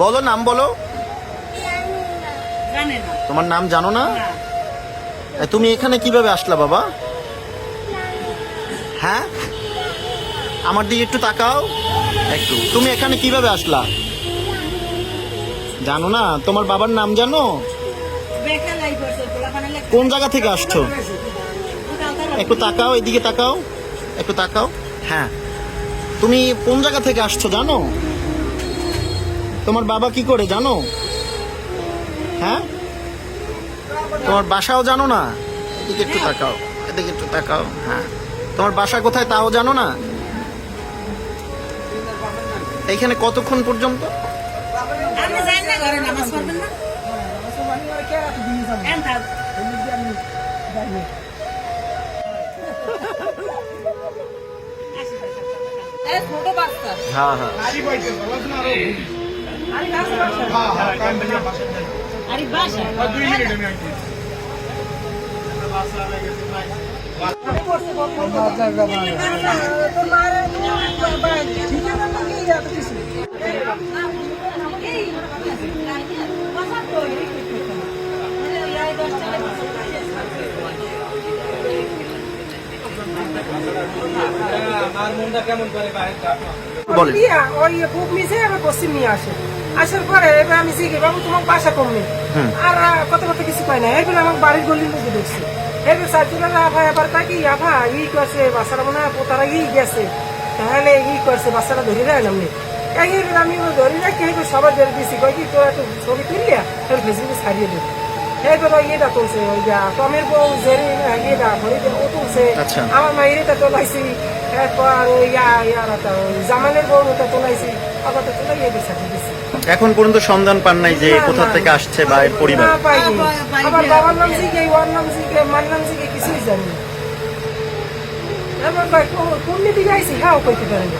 বলো, নাম বলো। তোমার নাম জানো না? তুমি এখানে কিভাবে আসলা বাবা? হ্যাঁ, আমার দিকে একটু তাকাও একটু। তুমি এখানে কিভাবে আসলা? জানো না? তোমার বাবার নাম জানো? কোন জায়গা থেকে আসছো? একটু তাকাও, এদিকে তাকাও, একটু তাকাও। হ্যাঁ, তুমি কোন জায়গা থেকে আসছো জানো? তোমার বাবা কি করে জানো? হ্যাঁ, তোমার বাসাও জানো না? এদিকে একটু তাকাও, এদিকে একটু তাকাও। হ্যাঁ, তোমার বাসা কোথায় তাও জানো না? এইখানে কতক্ষণ পর্যন্ত? হ্যাঁ হ্যাঁ, বলেন। ওই খুব মিশে আবার পশ্চিম নিয়ে আসে, আসার পরে এবার আমি জিজ্ঞেস বাবু তোমার বাসা কমনি আর কথা কথা কিছু পাই না। এবার আমার বাড়ির গলির মধ্যে ঢুকছে। এবার সার্জুলার আভা এবার তাকে আভা ই করছে বাচ্চারা মনে হয় পোতারা ই গেছে, তাহলে ই করছে বাচ্চারা ধরে দেয় নামনি। এবার আমি ধরি রাখি এবার সবাই ধরে দিচ্ছি কয় কি তোরা একটু ছবি তুললিয়া তোর ফেসবুকে ছাড়িয়ে দেবে। এবার ওই ইয়েটা তুলছে, ওই যা টমের বউ জেরি ইয়েটা ঘরে ও তুলছে, আমার মায়ের এটা তোলাইছি, এরপর ওই জামানের বউ ওটা তোলাইছি, আবার তো তোলাই এদের সাথে দিচ্ছি। এখন পর্যন্ত সন্ধান পান নাই যে কোথা থেকে আসছে বা এর পরিবার? আমার বাবার নাম জিজ্ঞে, ওর নাম জিজ্ঞে, মার নাম জিজ্ঞে কিছুই জানি না। এবার কোন দিকে আইসি হ্যাঁ কইতে পারে না।